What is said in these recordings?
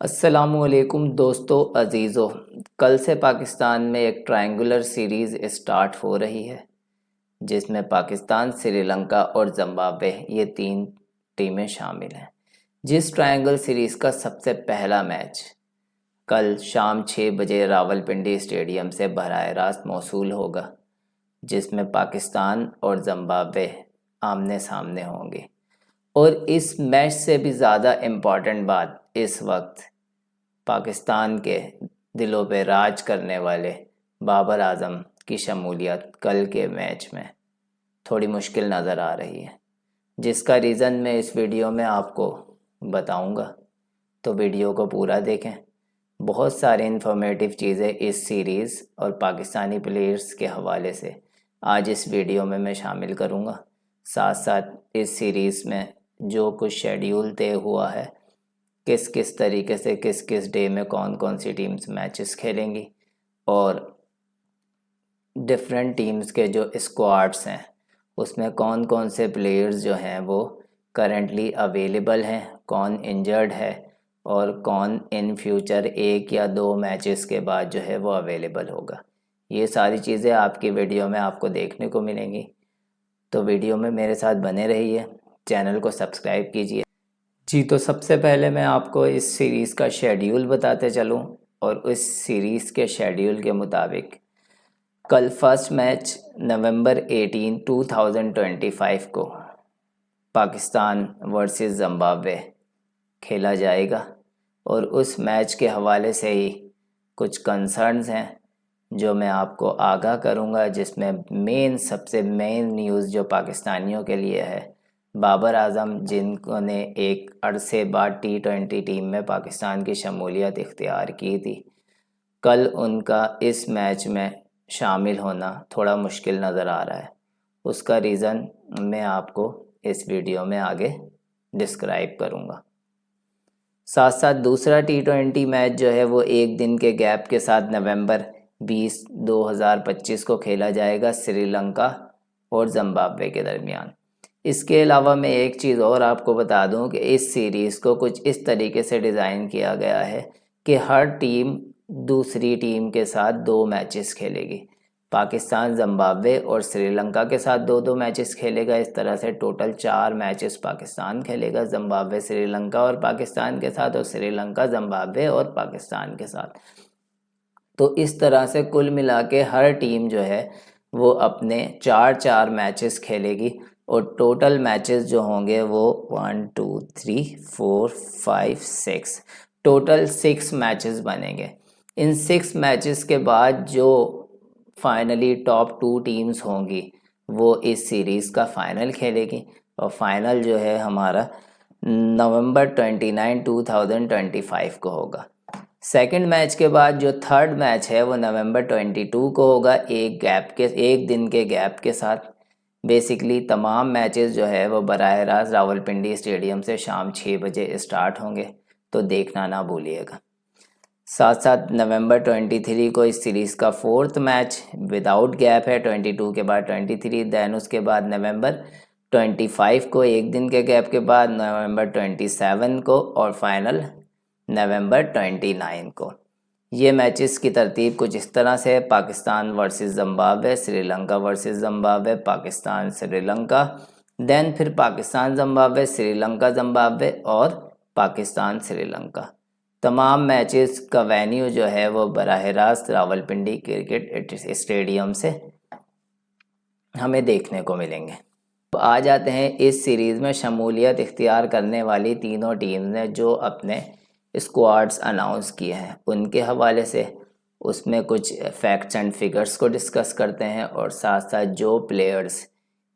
अस्सलामुअलैकुम दोस्तों अज़ीज़ों। कल से पाकिस्तान में एक ट्रायंगुलर सीरीज़ स्टार्ट हो रही है जिसमें पाकिस्तान, श्रीलंका और ज़िम्बाब्वे ये तीन टीमें शामिल हैं। जिस ट्रायंगल सीरीज़ का सबसे पहला मैच कल शाम 6 बजे रावलपिंडी स्टेडियम से बराह रास्त मौसूल होगा, जिसमें पाकिस्तान और ज़िम्बाब्वे आमने सामने होंगे। और इस मैच से भी ज़्यादा इम्पॉर्टेंट बात इस वक्त पाकिस्तान के दिलों पे राज करने वाले बाबर आजम की शमूलियत कल के मैच में थोड़ी मुश्किल नज़र आ रही है, जिसका रीज़न मैं इस वीडियो में आपको बताऊंगा। तो वीडियो को पूरा देखें। बहुत सारी इन्फॉर्मेटिव चीज़ें इस सीरीज़ और पाकिस्तानी प्लेयर्स के हवाले से आज इस वीडियो में मैं शामिल करूंगा। साथ साथ इस सीरीज़ में जो कुछ शेड्यूल तय हुआ है, किस किस तरीके से किस किस डे में कौन कौन सी टीम्स मैचेस खेलेंगी और डिफरेंट टीम्स के जो स्क्वाड्स हैं उसमें कौन कौन से प्लेयर्स जो हैं वो करेंटली अवेलेबल हैं, कौन इंजर्ड है और कौन इन फ्यूचर एक या दो मैचेस के बाद जो है वो अवेलेबल होगा। ये सारी चीज़ें आपकी वीडियो में आपको देखने को मिलेंगी। तो वीडियो में मेरे साथ बने रहिए, चैनल को सब्सक्राइब कीजिए। जी, तो सबसे पहले मैं आपको इस सीरीज़ का शेड्यूल बताते चलूं और इस सीरीज़ के शेड्यूल के मुताबिक कल फर्स्ट मैच नवंबर 18, 2025 को पाकिस्तान वर्सेस ज़िम्बाब्वे खेला जाएगा। और उस मैच के हवाले से ही कुछ कंसर्न्स हैं जो मैं आपको आगाह करूंगा, जिसमें सबसे मेन न्यूज़ जो पाकिस्तानियों के लिए है, बाबर आजम जिन्होंने एक अरसे बाद T20 टीम में पाकिस्तान की शमूलियत इख्तियार की थी, कल उनका इस मैच में शामिल होना थोड़ा मुश्किल नज़र आ रहा है। उसका रीज़न मैं आपको इस वीडियो में आगे डिस्क्राइब करूँगा। साथ साथ दूसरा T20 मैच जो है वो एक दिन के गैप के साथ नवंबर 20, 2025 को खेला जाएगा श्रीलंका और ज़िम्बाब्वे के दरमियान। इसके अलावा मैं एक चीज़ और आपको बता दूं कि इस सीरीज़ को कुछ इस तरीके से डिज़ाइन किया गया है कि हर टीम दूसरी टीम के साथ दो मैचेस खेलेगी। पाकिस्तान ज़िम्बाब्वे और श्रीलंका के साथ दो दो मैचेस खेलेगा। इस तरह से टोटल 4 मैचेस पाकिस्तान खेलेगा, ज़िम्बाब्वे श्रीलंका और पाकिस्तान के साथ, और श्रीलंका ज़िम्बाब्वे और पाकिस्तान के साथ। तो इस तरह से कुल मिला के हर टीम जो है वो अपने 4 मैचेस खेलेगी और टोटल मैचेस जो होंगे वो 1 2 3 4 5 6 टोटल 6 मैचेस बनेंगे। इन 6 मैचेस के बाद जो फाइनली टॉप 2 टीम्स होंगी वो इस सीरीज़ का फ़ाइनल खेलेगी और फाइनल जो है हमारा नवंबर 29, 2025 को होगा। सेकंड मैच के बाद जो थर्ड मैच है वो नवंबर 22 को होगा, एक दिन के गैप के साथ। बेसिकली तमाम मैचेस जो है वो बराह रास्त रावलपिंडी स्टेडियम से शाम 6 बजे स्टार्ट होंगे, तो देखना ना भूलिएगा। साथ साथ नवंबर 23 को इस सीरीज़ का फोर्थ मैच विदाउट गैप है, 22 के बाद 23, दैन उसके बाद नवंबर 25 को एक दिन के गैप के बाद नवंबर 27 को और फाइनल नवंबर 29 को। ये मैचेस की तरतीब कुछ इस तरह से है: Pakistan versus Zimbabwe, Sri Lanka versus Zimbabwe, Pakistan Sri Lanka, then फिर पाकिस्तान ज़िम्बाब्वे, श्रीलंका ज़िम्बाब्वे और पाकिस्तान श्रीलंका। तमाम मैचेस का वेन्यू जो है वो बराह रास्त रावलपिंडी क्रिकेट स्टेडियम से हमें देखने को मिलेंगे। तो आ जाते हैं इस सीरीज़ में शमूलियत इख्तियार करने वाली तीनों टीम ने जो अपने स्क्वाड्स अनाउंस किए हैं उनके हवाले से, उसमें कुछ फैक्ट्स एंड फिगर्स को डिस्कस करते हैं और साथ साथ जो प्लेयर्स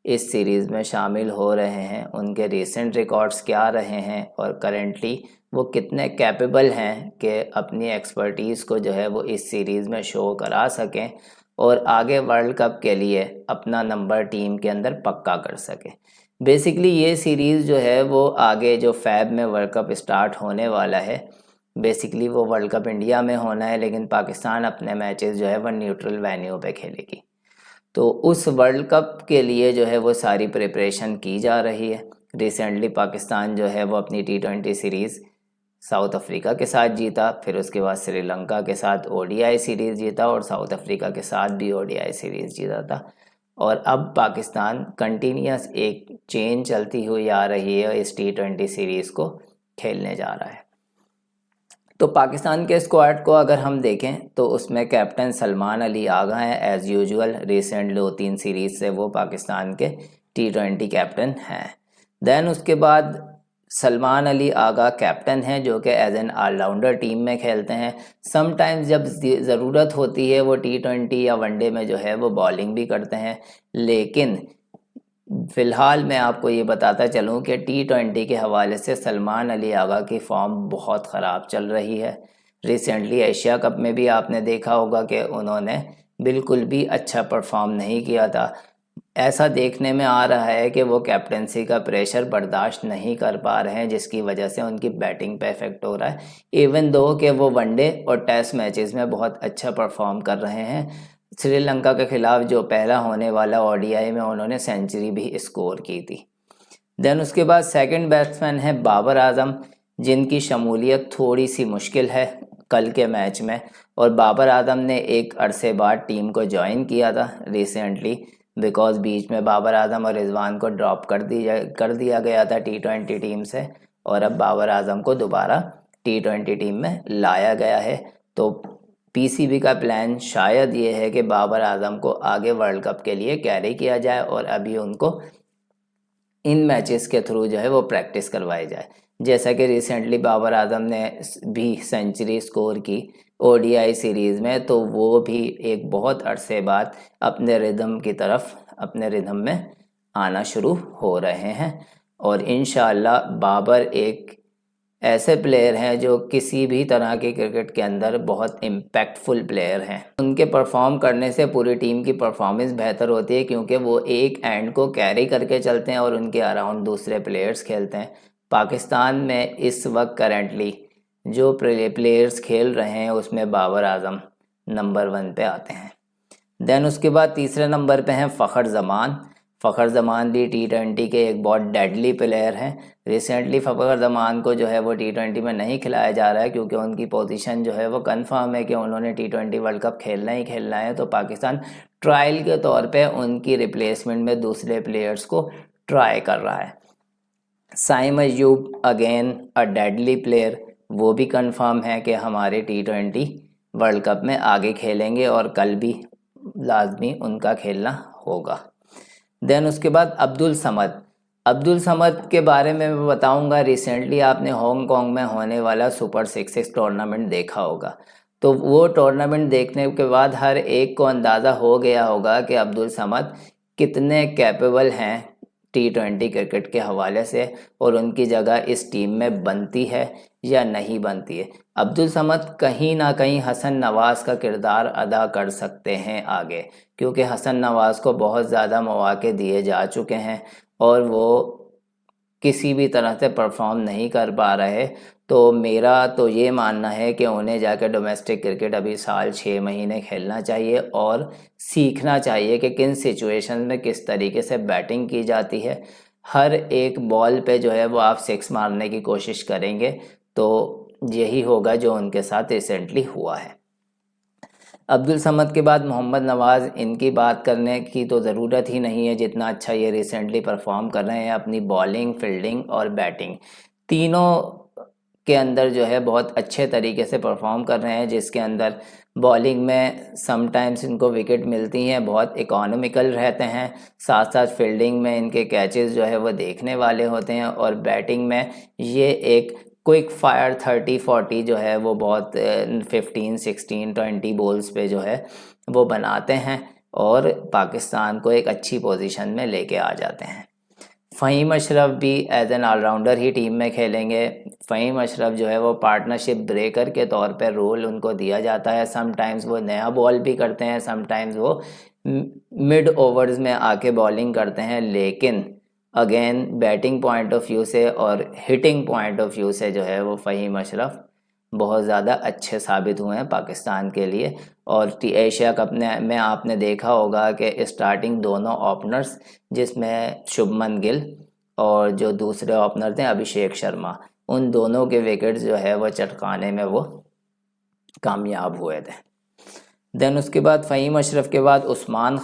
इस सीरीज़ में शामिल हो रहे हैं उनके रीसेंट रिकॉर्ड्स क्या रहे हैं और करेंटली वो कितने कैपेबल हैं कि अपनी एक्सपर्टीज़ को जो है वो इस सीरीज़ में शो करा सकें और आगे वर्ल्ड कप के लिए अपना नंबर टीम के अंदर पक्का कर सकें। बेसिकली ये सीरीज़ जो है वो आगे जो फैब में वर्ल्ड कप स्टार्ट होने वाला है, बेसिकली वो वर्ल्ड कप इंडिया में होना है, लेकिन पाकिस्तान अपने मैचेस जो है वो न्यूट्रल वेन्यू पे खेलेगी। तो उस वर्ल्ड कप के लिए जो है वो सारी प्रिपरेशन की जा रही है। रिसेंटली पाकिस्तान जो है वो अपनी T20 सीरीज़ साउथ अफ्रीका के साथ जीता, फिर उसके बाद श्रीलंका के साथ ओडीआई सीरीज़ जीता और साउथ अफ्रीका के साथ भी ओडीआई सीरीज़ जीता था। और अब पाकिस्तान कंटिन्यूस एक चेन चलती हुई आ रही है, इस T20 सीरीज़ को खेलने जा रहा है। तो पाकिस्तान के स्क्वाड को अगर हम देखें तो उसमें कैप्टन सलमान अली आगा हैं एज़ यूजुअल, रिसेंट 2-3 सीरीज़ से वो पाकिस्तान के T20 कैप्टन हैं। देन उसके बाद सलमान अली आगा कैप्टन हैं जो कि एज एन ऑलराउंडर टीम में खेलते हैं। समटाइम्स जब ज़रूरत होती है वो T20 या वनडे में जो है वो बॉलिंग भी करते हैं, लेकिन फ़िलहाल मैं आपको ये बताता चलूँ कि T20 के हवाले से सलमान अली आगा की फॉर्म बहुत ख़राब चल रही है। रिसेंटली एशिया कप में भी आपने देखा होगा कि उन्होंने बिल्कुल भी अच्छा परफॉर्म नहीं किया था। ऐसा देखने में आ रहा है कि वो कैप्टनसी का प्रेशर बर्दाश्त नहीं कर पा रहे हैं, जिसकी वजह से उनकी बैटिंग पे इफेक्ट हो रहा है। इवन दो कि वो वनडे और टेस्ट मैचेस में बहुत अच्छा परफॉर्म कर रहे हैं। श्रीलंका के खिलाफ जो पहला होने वाला ओडीआई में उन्होंने सेंचुरी भी स्कोर की थी। देन उसके बाद सेकंड बैट्समैन है बाबर आजम, जिनकी शमूलियत थोड़ी सी मुश्किल है कल के मैच में। और बाबर आजम ने एक अरसे बाद टीम को ज्वाइन किया था रिसेंटली, बिकॉज बीच में बाबर आजम और रिजवान को ड्रॉप कर दिया गया था T20 टीम से, और अब बाबर आजम को दोबारा T20 टीम में लाया गया है। तो पीसीबी का प्लान शायद ये है कि बाबर आजम को आगे वर्ल्ड कप के लिए कैरी किया जाए और अभी उनको इन मैचेस के थ्रू जो है वो प्रैक्टिस करवाई जाए। जैसा कि रिसेंटली बाबर आजम ने भी सेंचुरी स्कोर की ओडीआई सीरीज़ में, तो वो भी एक बहुत अरसे बाद अपने रिदम में आना शुरू हो रहे हैं। और इंशाअल्लाह बाबर एक ऐसे प्लेयर हैं जो किसी भी तरह के क्रिकेट के अंदर बहुत इम्पैक्टफुल प्लेयर हैं। उनके परफॉर्म करने से पूरी टीम की परफॉर्मेंस बेहतर होती है, क्योंकि वो एक एंड को कैरी करके चलते हैं और उनके अराउंड दूसरे प्लेयर्स खेलते हैं। पाकिस्तान में इस वक्त करेंटली जो प्लेयर्स खेल रहे हैं उसमें बाबर आजम नंबर 1 पे आते हैं। देन उसके बाद तीसरे नंबर पे हैं फ़खर ज़मान भी T20 के एक बहुत डेडली प्लेयर हैं। रिसेंटली फ़खर ज़मान को जो है वो T20 में नहीं खिलाया जा रहा है, क्योंकि उनकी पोजीशन जो है वो कंफर्म है कि उन्होंने T20 वर्ल्ड कप खेलना ही खेलना है। तो पाकिस्तान ट्रायल के तौर पे उनकी रिप्लेसमेंट में दूसरे प्लेयर्स को ट्राई कर रहा है। Saim Ayub again a deadly player, वो भी कंफर्म है कि हमारे T20 वर्ल्ड कप में आगे खेलेंगे और कल भी लाजमी उनका खेलना होगा। देन उसके बाद अब्दुल समद के बारे में मैं बताऊंगा। रिसेंटली आपने हांगकांग में होने वाला सुपर 6 टूर्नामेंट देखा होगा, तो वो टूर्नामेंट देखने के बाद हर एक को अंदाज़ा हो गया होगा कि अब्दुल समद कितने कैपेबल हैं T20 क्रिकेट के हवाले से, और उनकी जगह इस टीम में बनती है या नहीं बनती है। अब्दुल समद कहीं ना कहीं हसन नवाज का किरदार अदा कर सकते हैं आगे, क्योंकि हसन नवाज को बहुत ज़्यादा मौके दिए जा चुके हैं और वो किसी भी तरह से परफॉर्म नहीं कर पा रहे। तो मेरा तो ये मानना है कि उन्हें जाकर डोमेस्टिक क्रिकेट अभी साल 6 महीने खेलना चाहिए और सीखना चाहिए कि किन सिचुएशन में किस तरीके से बैटिंग की जाती है। हर एक बॉल पे जो है वो आप 6 मारने की कोशिश करेंगे तो यही होगा जो उनके साथ रिसेंटली हुआ है। अब्दुल समद के बाद मोहम्मद नवाज़, इनकी बात करने की तो ज़रूरत ही नहीं है, जितना अच्छा ये रिसेंटली परफॉर्म कर रहे हैं। अपनी बॉलिंग, फील्डिंग और बैटिंग तीनों के अंदर जो है बहुत अच्छे तरीके से परफॉर्म कर रहे हैं, जिसके अंदर बॉलिंग में समटाइम्स इनको विकेट मिलती हैं, बहुत इकोनॉमिकल रहते हैं। साथ साथ फील्डिंग में इनके कैचेस जो है वो देखने वाले होते हैं, और बैटिंग में ये एक क्विक फायर 30-40 जो है वो बहुत 15, 16, 20 बॉल्स पे जो है वो बनाते हैं और पाकिस्तान को एक अच्छी पोजीशन में लेके आ जाते हैं। फ़हीम अशरफ भी एज एन ऑलराउंडर ही टीम में खेलेंगे। फ़हीम अशरफ जो है वो पार्टनरशिप ब्रेकर के तौर पर रोल उनको दिया जाता है। समटाइम्स वो नया बॉल भी करते हैं, समटाइम्स वो मिड ओवर्स में आके बॉलिंग करते हैं, लेकिन again batting point of view से और हिटिंग पॉइंट ऑफ व्यू से जो है वो फ़हीम अशरफ बहुत ज़्यादा अच्छे साबित हुए हैं पाकिस्तान के लिए। और एशिया कप में आपने देखा होगा कि स्टार्टिंग दोनों ओपनर्स, जिसमें शुभमन गिल और जो दूसरे ओपनर थे अभिषेक शर्मा, उन दोनों के विकेट जो है वो चटकाने में वो कामयाब हुए थे। देन उसके बाद फ़हीम अशरफ के बाद उस्मान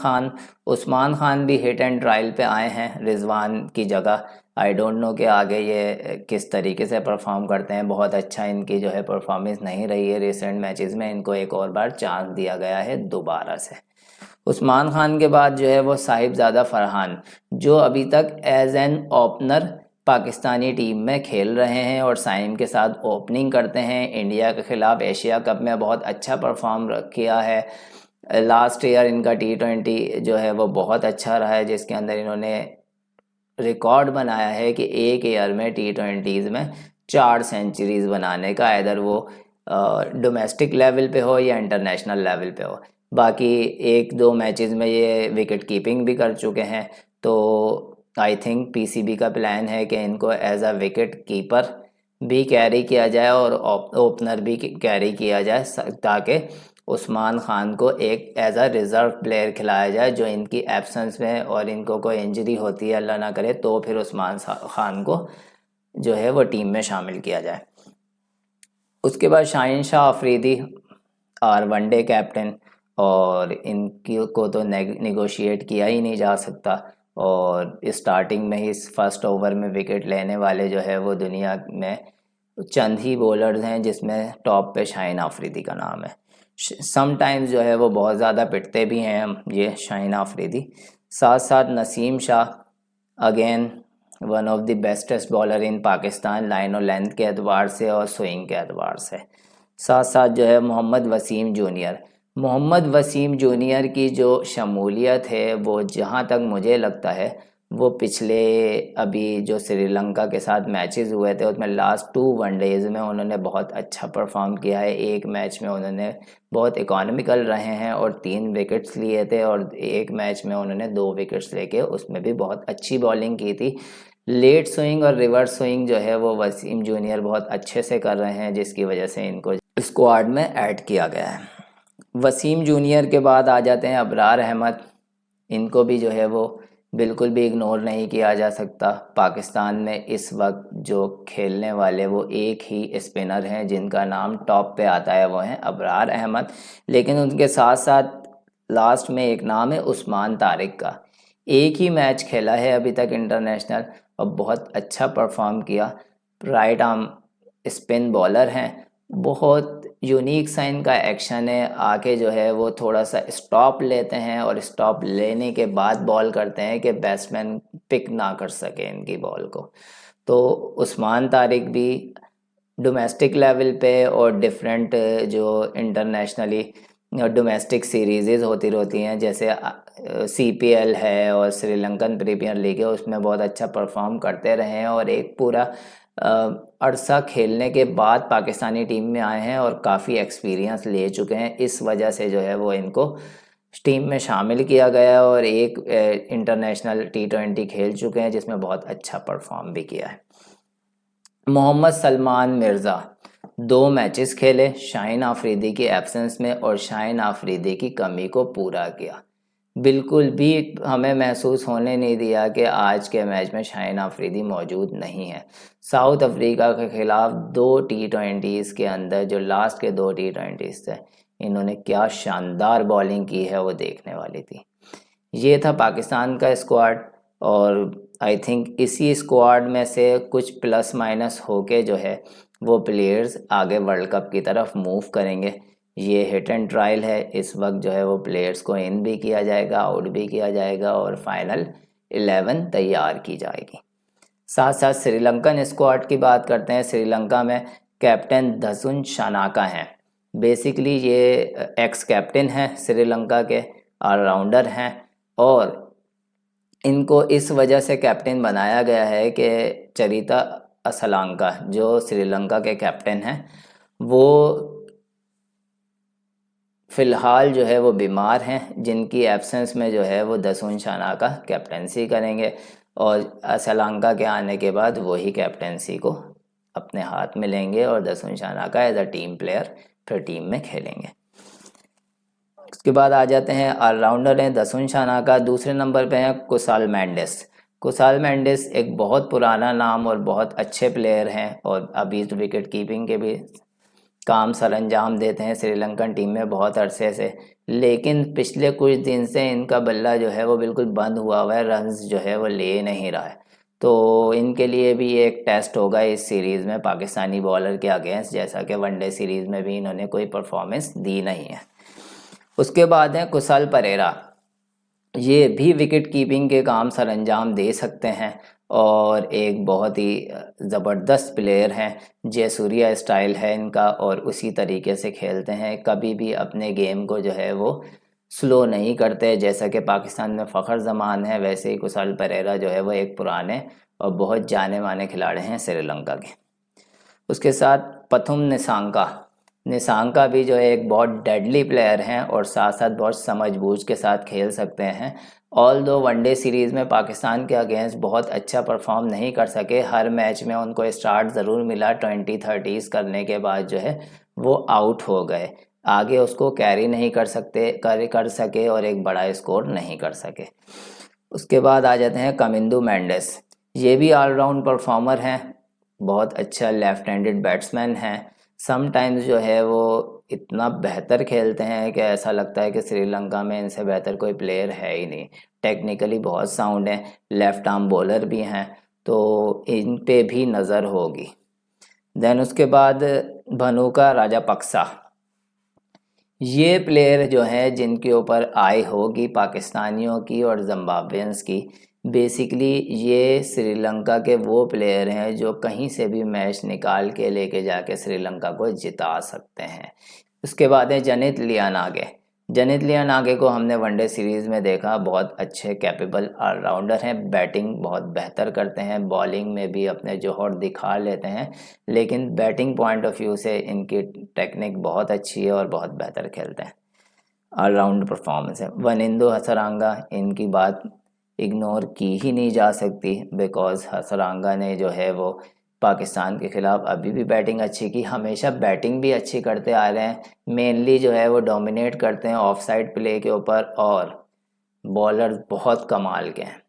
खान भी हिट एंड ट्रायल पे आए हैं रिजवान की जगह। आई डोंट नो कि आगे ये किस तरीके से परफॉर्म करते हैं। बहुत अच्छा इनकी जो है परफॉर्मेंस नहीं रही है रिसेंट मैचेस में, इनको एक और बार चांस दिया गया है दोबारा से। उस्मान खान के बाद जो है वो साहिबजादा फरहान, जो अभी तक as an opener Pakistani team में खेल रहे हैं और साइम के साथ ओपनिंग करते हैं। इंडिया के ख़िलाफ़ एशिया कप में बहुत अच्छा परफॉर्म किया है। लास्ट ईयर इनका T20 जो है वो बहुत अच्छा रहा है, जिसके अंदर इन्होंने रिकॉर्ड बनाया है कि एक ईयर में T20s में 4 सेंचुरीज बनाने का, इधर वो डोमेस्टिक लेवल पे हो या इंटरनेशनल लेवल पे हो। बाकी 1-2 मैचेस में ये विकेट कीपिंग भी कर चुके हैं। तो आई थिंक पीसीबी का प्लान है कि इनको एज अ विकेट कीपर भी कैरी किया जाए और ओपनर भी कैरी किया जाए, ताकि उस्मान खान को एक एज अ रिज़र्व प्लेयर खिलाया जाए, जो इनकी एब्सेंस में और इनको कोई इंजरी होती है अल्लाह ना करे तो फिर उस्मान खान को जो है वो टीम में शामिल किया जाए। उसके बाद शाहीन शाह अफरीदी और वनडे कैप्टन, और इनकी को तो नेगोशिएट किया ही नहीं जा सकता। और स्टार्टिंग में ही फर्स्ट ओवर में विकेट लेने वाले जो है वो दुनिया में चंद ही बॉलर्स हैं जिसमें टॉप पे शाहीन अफरीदी का नाम है। समटाइम्स जो है वो बहुत ज़्यादा पिटते भी हैं हम ये शाहीन अफरीदी। साथ साथ Naseem Shah, again one of the bestest bowler in Pakistan line और लेंथ के एतबार से और स्विंग के एतबार से। साथ साथ जो है मोहम्मद वसीम जूनियर की जो शमूलियत है वो जहाँ तक मुझे लगता है वो पिछले अभी जो श्रीलंका के साथ मैचेस हुए थे उसमें लास्ट 2 वनडेज़ में उन्होंने बहुत अच्छा परफॉर्म किया है। एक मैच में उन्होंने बहुत इकोनॉमिकल रहे हैं और 3 विकेट्स लिए थे, और एक मैच में उन्होंने 2 विकेट्स लेके उसमें भी बहुत अच्छी बॉलिंग की थी। लेट स्विंग और रिवर्स स्विंग जो है वो वसीम जूनियर बहुत अच्छे से कर रहे हैं, जिसकी वजह से इनको स्क्वाड में ऐड किया गया है। वसीम जूनियर के बाद आ जाते हैं अबरार अहमद। इनको भी जो है वो बिल्कुल भी इग्नोर नहीं किया जा सकता। पाकिस्तान में इस वक्त जो खेलने वाले वो एक ही स्पिनर हैं जिनका नाम टॉप पे आता है, वो हैं अबरार अहमद। लेकिन उनके साथ साथ लास्ट में एक नाम है उस्मान तारिक का। एक ही मैच खेला है अभी तक इंटरनेशनल और बहुत अच्छा परफॉर्म किया। राइट आर्म स्पिन बॉलर हैं, बहुत यूनिक सा इनका एक्शन है। आके जो है वो थोड़ा सा स्टॉप लेते हैं और स्टॉप लेने के बाद बॉल करते हैं कि बैट्समैन पिक ना कर सके इनकी बॉल को। तो उस्मान तारिक भी डोमेस्टिक लेवल पे और डिफरेंट जो इंटरनेशनली डोमेस्टिक सीरीज़ होती रहती हैं, जैसे CPL है और श्रीलंकन प्रीमियर लीग है, उसमें बहुत अच्छा परफॉर्म करते रहे हैं और एक पूरा अरसा खेलने के बाद पाकिस्तानी टीम में आए हैं और काफ़ी एक्सपीरियंस ले चुके हैं। इस वजह से जो है वो इनको टीम में शामिल किया गया और एक इंटरनेशनल T20 खेल चुके हैं जिसमें बहुत अच्छा परफॉर्म भी किया है। मोहम्मद सलमान मिर्ज़ा 2 मैचेस खेले शाहीन अफरीदी की एब्सेंस में और शाहीन अफरीदी की कमी को पूरा किया। बिल्कुल भी हमें महसूस होने नहीं दिया कि आज के मैच में शाहीन अफरीदी मौजूद नहीं है। साउथ अफ्रीका के ख़िलाफ़ 2 T20s के अंदर जो लास्ट के 2 T20s थे, इन्होंने क्या शानदार बॉलिंग की है वो देखने वाली थी। ये था पाकिस्तान का स्क्वाड और आई थिंक इसी स्क्वाड में से कुछ प्लस माइनस होके जो है वो प्लेयर्स आगे वर्ल्ड कप की तरफ मूव करेंगे। ये हिट एंड ट्रायल है, इस वक्त जो है वो प्लेयर्स को इन भी किया जाएगा, आउट भी किया जाएगा और फाइनल 11 तैयार की जाएगी। साथ साथ श्रीलंकन स्क्वाड की बात करते हैं। श्रीलंका में कैप्टन दसुन शानाका हैं। बेसिकली ये एक्स कैप्टन हैं श्रीलंका के, ऑलराउंडर हैं और इनको इस वजह से कैप्टन बनाया गया है कि चरिता असलांका जो श्रीलंका के कैप्टन हैं वो फ़िलहाल जो है वो बीमार हैं, जिनकी एब्सेंस में जो है वो दसुन शानाका कैप्टनसी करेंगे और असलांका के आने के बाद वही कैप्टनसी को अपने हाथ में लेंगे और Dasun Shanaka as a team player फिर टीम में खेलेंगे। उसके बाद आ जाते हैं ऑलराउंडर हैं दसुन शानाका। दूसरे नंबर पे हैं कुशाल मेंडिस। कुशाल मेंडिस एक बहुत पुराना नाम और बहुत अच्छे प्लेयर हैं और अभी विकेट कीपिंग के भी काम सरंजाम देते हैं श्रीलंकन टीम में बहुत अरसे से, लेकिन पिछले कुछ दिन से इनका बल्ला जो है वो बिल्कुल बंद हुआ है, रन्स जो है वो ले नहीं रहा है। तो इनके लिए भी एक टेस्ट होगा इस सीरीज़ में पाकिस्तानी बॉलर के अगेंस्ट, जैसा कि वनडे सीरीज़ में भी इन्होंने कोई परफॉर्मेंस दी नहीं है। उसके बाद है कुशाल परेरा, ये भी विकेट कीपिंग के काम सरंजाम दे सकते हैं और एक बहुत ही ज़बरदस्त प्लेयर हैं। जयसूर्या स्टाइल है इनका और उसी तरीके से खेलते हैं, कभी भी अपने गेम को जो है वो स्लो नहीं करते। जैसा कि पाकिस्तान में फ़खर जमान है, वैसे ही कुशाल परेरा जो है वो एक पुराने और बहुत जाने माने खिलाड़ी हैं श्रीलंका के। उसके साथ पथुम निसांका भी जो है एक बहुत डेडली प्लेयर हैं और साथ साथ बहुत समझबूझ के साथ खेल सकते हैं। ऑल दो वनडे सीरीज़ में पाकिस्तान के अगेंस्ट बहुत अच्छा परफॉर्म नहीं कर सके, हर मैच में उनको स्टार्ट ज़रूर मिला, 20-30 करने के बाद जो है वो आउट हो गए, आगे उसको कैरी नहीं कर सके और एक बड़ा स्कोर नहीं कर सके। उसके बाद आ जाते हैं कमिंदू मेंडिस, ये भी ऑलराउंड परफॉर्मर हैं, बहुत अच्छा लेफ्ट हैंडेड बैट्समैन हैं। समटाइम्स जो है वो इतना बेहतर खेलते हैं कि ऐसा लगता है कि श्रीलंका में इनसे बेहतर कोई प्लेयर है ही नहीं। टेक्निकली बहुत साउंड हैं, लेफ्ट आर्म बॉलर भी हैं, तो इन पे भी नज़र होगी। देन उसके बाद भनुका राजापक्सा, ये प्लेयर जो है जिनके ऊपर आई होगी पाकिस्तानियों की और जिम्बाब्वेंस की। बेसिकली ये श्रीलंका के वो प्लेयर हैं जो कहीं से भी मैच निकाल के लेके जाके श्रीलंका को जिता सकते हैं। उसके बाद है जनित लियानागे को हमने वनडे सीरीज़ में देखा, बहुत अच्छे कैपेबल ऑलराउंडर हैं, बैटिंग बहुत बेहतर करते हैं, बॉलिंग में भी अपने जोहर दिखा लेते हैं, लेकिन बैटिंग पॉइंट ऑफ व्यू से इनकी टेक्निक बहुत अच्छी है और बहुत बेहतर खेलते हैं, ऑलराउंड परफॉर्मेंस है। वनिंदु हसरंगा, इनकी बात इग्नोर की ही नहीं जा सकती, बिकॉज़ हसरंगा ने जो है वो पाकिस्तान के ख़िलाफ़ अभी भी बैटिंग अच्छी की, हमेशा बैटिंग भी अच्छी करते आ रहे हैं, मेनली जो है वो डोमिनेट करते हैं ऑफ साइड प्ले के ऊपर और बॉलर बहुत कमाल के हैं।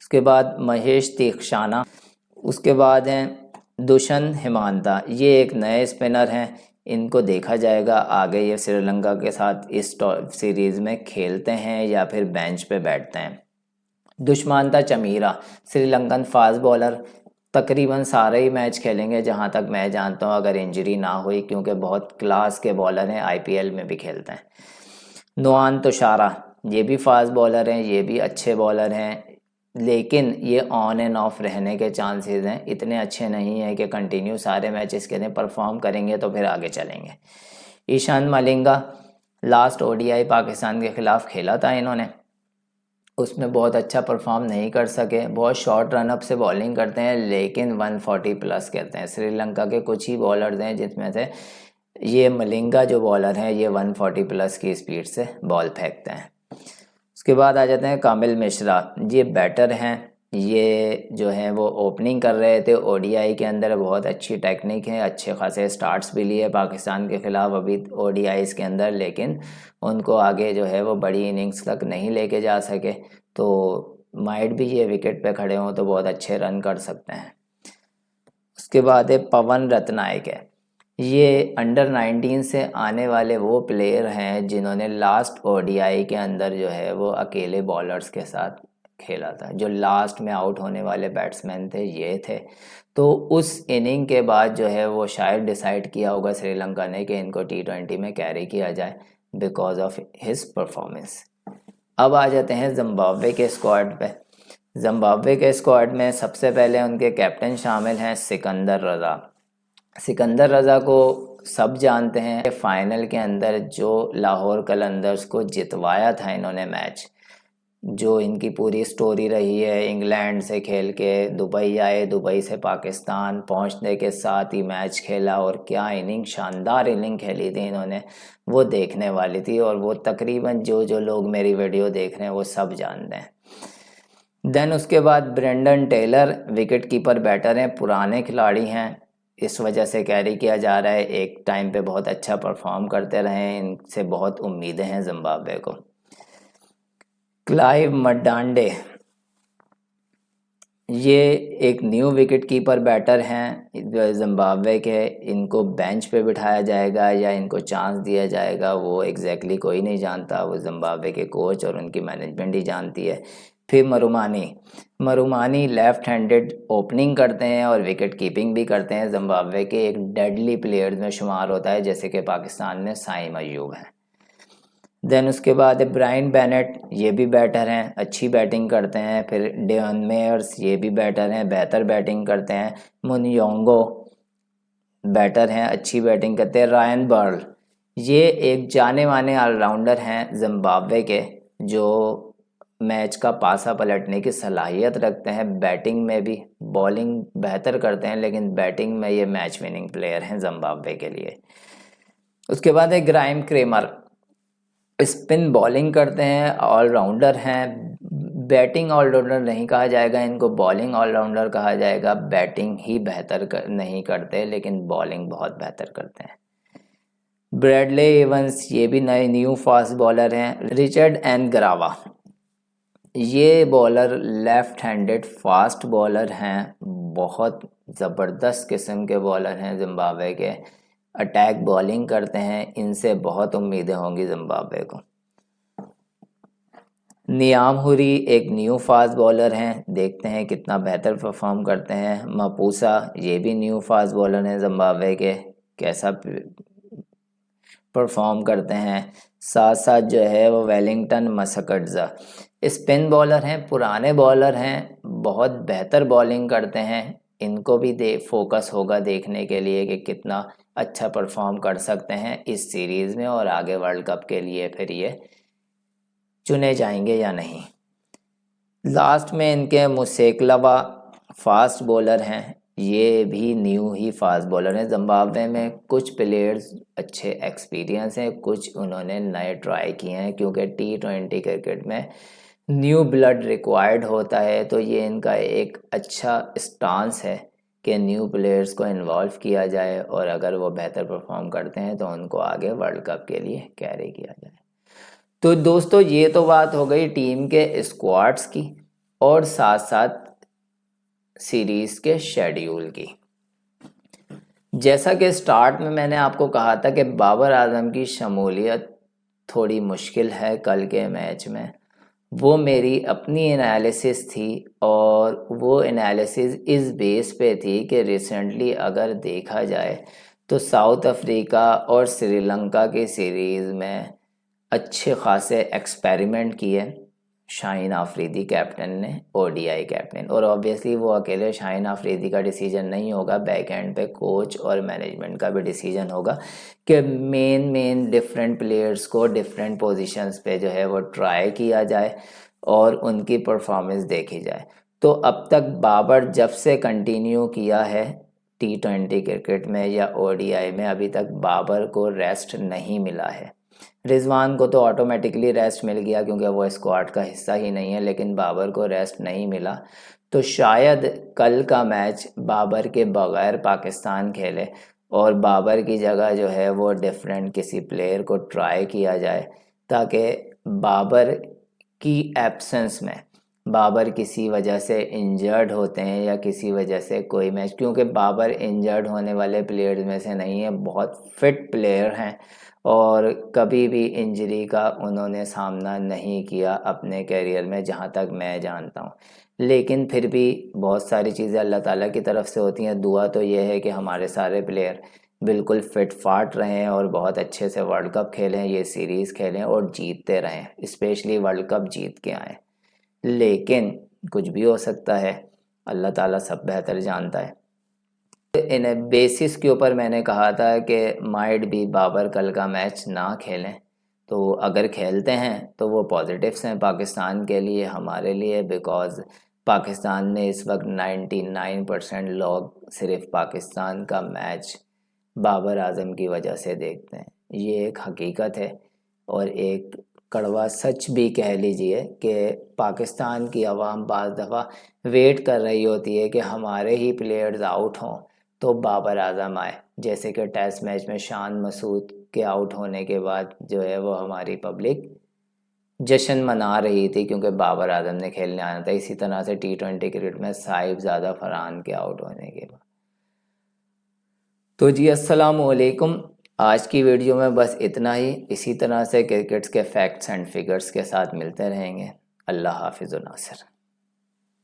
उसके बाद महेश तीक्षाना, उसके बाद हैं दुष्यंत हिमांता, ये एक नए स्पिनर हैं, इनको देखा जाएगा आगे ये श्रीलंका के साथ इस सीरीज़ में खेलते हैं या फिर बेंच पे बैठते हैं। दुष्मांता चमीरा, श्रीलंकन फास्ट बॉलर, तकरीबन सारे ही मैच खेलेंगे जहां तक मैं जानता हूं, अगर इंजरी ना हुई, क्योंकि बहुत क्लास के बॉलर हैं, आईपीएल में भी खेलते हैं। नुआन तुषारा, ये भी फास्ट बॉलर हैं, ये भी अच्छे बॉलर हैं, लेकिन ये ऑन एंड ऑफ रहने के चांसेस हैं, इतने अच्छे नहीं हैं कि कंटिन्यू सारे मैचेस के लिए परफॉर्म करेंगे तो फिर आगे चलेंगे। ईशान मलिंगा, लास्ट ओडीआई पाकिस्तान के ख़िलाफ़ खेला था इन्होंने, उसमें बहुत अच्छा परफॉर्म नहीं कर सके, बहुत शॉर्ट रन अप से बॉलिंग करते हैं लेकिन 140 प्लस कहते हैं। श्रीलंका के कुछ ही बॉलर्स हैं जिसमें से ये मलिंगा जो बॉलर हैं ये 140 प्लस की स्पीड से बॉल फेंकते हैं। उसके बाद आ जाते हैं कामिल मिश्रा, ये बैटर हैं, ये जो हैं वो ओपनिंग कर रहे थे ओडीआई के अंदर, बहुत अच्छी टेक्निक है, अच्छे खासे स्टार्ट्स भी लिए पाकिस्तान के ख़िलाफ़ अभी ओडीआईज़ के अंदर, लेकिन उनको आगे जो है वो बड़ी इनिंग्स तक नहीं लेके जा सके, तो माइट भी ये विकेट पे खड़े हों तो बहुत अच्छे रन कर सकते हैं। उसके बाद है पवन रत्नायक है, ये अंडर 19 से आने वाले वो प्लेयर हैं जिन्होंने लास्ट ओडीआई के अंदर जो है वो अकेले बॉलर्स के साथ खेला था, जो लास्ट में आउट होने वाले बैट्समैन थे ये थे। तो उस इनिंग के बाद जो है वो शायद डिसाइड किया होगा श्रीलंका ने कि इनको T20 में कैरी किया जाए बिकॉज ऑफ हिज परफॉर्मेंस। अब आ जाते हैं जिम्बाब्वे के स्क्वाड पे। जिम्बाब्वे के स्क्वाड में सबसे पहले उनके कैप्टन शामिल हैं सिकंदर रज़ा। सिकंदर रज़ा को सब जानते हैं कि फ़ाइनल के अंदर जो लाहौर कलंदर्स को जितवाया था इन्होंने मैच, जो इनकी पूरी स्टोरी रही है, इंग्लैंड से खेल के दुबई आए, दुबई से पाकिस्तान पहुंचने के साथ ही मैच खेला और क्या इनिंग, शानदार इनिंग खेली थी इन्होंने, वो देखने वाली थी और वो तकरीबन जो लोग मेरी वीडियो देख रहे हैं वो सब जानते हैं। देन उसके बाद Brendan Taylor wicket keeper batter हैं, पुराने खिलाड़ी हैं, इस वजह से कैरी किया जा रहा है, एक टाइम पे बहुत अच्छा परफॉर्म करते रहे, इनसे बहुत उम्मीदें हैं जिम्बाब्वे को। क्लाइव मडांडे, ये एक न्यू विकेट कीपर बैटर हैं जो जिम्बाब्वे के। इनको बेंच पे बिठाया जाएगा या इनको चांस दिया जाएगा वो एग्जैक्टली कोई नहीं जानता, वो जिम्बाब्वे के कोच और उनकी मैनेजमेंट ही जानती है। फिर मरुमानी लेफ्ट हैंडेड ओपनिंग करते हैं और विकेट कीपिंग भी करते हैं। जिम्बाब्वे के एक डेडली प्लेयर्स में शुमार होता है, जैसे कि पाकिस्तान में साइम अयूब है। देन उसके बाद ब्रायन बेनेट, ये भी बैटर हैं, अच्छी बैटिंग करते हैं। फिर डेवन मेयर्स, ये भी बैटर हैं, बेहतर बैटिंग करते हैं। मुनयोंगो बैटर हैं, अच्छी बैटिंग करते हैं। रायन बर्ल, ये एक जाने माने ऑलराउंडर हैं जिम्बाब्वे के, जो मैच का पासा पलटने की सलाहियत रखते हैं। बैटिंग में भी, बॉलिंग बेहतर करते हैं लेकिन बैटिंग में ये मैच विनिंग प्लेयर हैं जिम्बाब्वे के लिए। उसके बाद है ग्राइम क्रेमर, स्पिन बॉलिंग करते हैं, ऑलराउंडर हैं। बैटिंग ऑलराउंडर नहीं कहा जाएगा इनको, बॉलिंग ऑलराउंडर कहा जाएगा। बैटिंग ही नहीं करते लेकिन बॉलिंग बहुत बेहतर करते हैं। ब्रैडले एवंस, ये भी नए न्यू फास्ट बॉलर हैं। रिचर्ड एन ग्रावा, ये bowler left handed fast bowler हैं, बहुत ज़बरदस्त किस्म के बॉलर हैं जिम्बाब्वे के। अटैक बॉलिंग करते हैं, इनसे बहुत उम्मीदें होंगी जिम्बाब्वे को। नियाम हुरी एक न्यू फास्ट बॉलर हैं, देखते हैं कितना बेहतर परफॉर्म करते हैं। मपूसा, ये भी न्यू फास्ट बॉलर हैं जिम्बाब्वे के, कैसा परफॉर्म करते हैं। साथ साथ जो है वो वेलिंगटन मसकटजा, स्पिन बॉलर हैं, पुराने बॉलर हैं, बहुत बेहतर बॉलिंग करते हैं। इनको भी फोकस होगा देखने के लिए कि कितना अच्छा परफॉर्म कर सकते हैं इस सीरीज़ में और आगे वर्ल्ड कप के लिए फिर ये चुने जाएंगे या नहीं। लास्ट में इनके मुसेकलवा फास्ट बॉलर हैं, ये भी न्यू ही फास्ट बॉलर हैं। जिम्बाब्वे में कुछ प्लेयर्स अच्छे एक्सपीरियंस हैं, कुछ उन्होंने नए ट्राई किए हैं, क्योंकि T20 क्रिकेट में न्यू ब्लड रिक्वायर्ड होता है। तो ये इनका एक अच्छा स्टांस है कि न्यू प्लेयर्स को इन्वॉल्व किया जाए और अगर वो बेहतर परफॉर्म करते हैं तो उनको आगे वर्ल्ड कप के लिए कैरी किया जाए। तो दोस्तों ये तो बात हो गई टीम के स्क्वाड्स की और साथ साथ सीरीज़ के शेड्यूल की। जैसा कि स्टार्ट में मैंने आपको कहा था कि बाबर आजम की शमूलियत थोड़ी मुश्किल है कल के मैच में, वो मेरी अपनी एनालिसिस थी और वो एनालिसिस इस बेस पे थी कि रिसेंटली अगर देखा जाए तो साउथ अफ्रीका और श्रीलंका की सीरीज़ में अच्छे खासे एक्सपेरिमेंट किए शाहीन आफरीदी कैप्टन ने, ओडीआई कैप्टन। और ऑब्वियसली वो अकेले शाहीन आफरीदी का डिसीजन नहीं होगा, बैक एंड पे कोच और मैनेजमेंट का भी डिसीजन होगा कि मेन डिफरेंट प्लेयर्स को डिफरेंट पोजीशंस पे जो है वो ट्राई किया जाए और उनकी परफॉर्मेंस देखी जाए। तो अब तक बाबर जब से कंटिन्यू किया है T20 क्रिकेट में या ओडीआई में, अभी तक बाबर को रेस्ट नहीं मिला है। रिजवान को तो ऑटोमेटिकली रेस्ट मिल गया क्योंकि वो स्क्वाड का हिस्सा ही नहीं है, लेकिन बाबर को रेस्ट नहीं मिला। तो शायद कल का मैच बाबर के बगैर पाकिस्तान खेले और बाबर की जगह जो है वो डिफरेंट किसी प्लेयर को ट्राई किया जाए, ताकि बाबर की एब्सेंस में, बाबर किसी वजह से इंजर्ड होते हैं या किसी वजह से कोई मैच, क्योंकि बाबर इंजर्ड होने वाले प्लेयर्स में से नहीं है, बहुत फिट प्लेयर हैं और कभी भी इंजरी का उन्होंने सामना नहीं किया अपने करियर में जहाँ तक मैं जानता हूँ। लेकिन फिर भी बहुत सारी चीज़ें अल्लाह ताला की तरफ से होती हैं। दुआ तो ये है कि हमारे सारे प्लेयर बिल्कुल फिट फाट रहें और बहुत अच्छे से वर्ल्ड कप खेलें, ये सीरीज़ खेलें और जीतते रहें, स्पेशली वर्ल्ड कप जीत के आएँ। लेकिन कुछ भी हो सकता है, अल्लाह ताला सब बेहतर जानता है। इन बेसिस के ऊपर मैंने कहा था कि माइट भी बाबर कल का मैच ना खेलें, तो अगर खेलते हैं तो वो पॉजिटिव्स हैं पाकिस्तान के लिए, हमारे लिए, बिकॉज़ पाकिस्तान ने इस वक्त 99% लोग सिर्फ पाकिस्तान का मैच बाबर आजम की वजह से देखते हैं। ये एक हकीकत है और एक कड़वा सच भी कह लीजिए कि पाकिस्तान की आवाम बाज़ दफ़ा वेट कर रही होती है कि हमारे ही प्लेयर्स आउट हों तो बाबर आजम आए, जैसे कि टेस्ट मैच में शान मसूद के आउट होने के बाद जो है वो हमारी पब्लिक जश्न मना रही थी क्योंकि बाबर आजम ने खेलने आना था। इसी तरह से T20 क्रिकेट में साहिबजादा फरहान के आउट होने के बाद। तो जी अस्सलाम वालेकुम, आज की वीडियो में बस इतना ही। इसी तरह से क्रिकेट्स के फैक्ट्स एंड फिगर्स के साथ मिलते रहेंगे। अल्लाह हाफिज़ नासिर।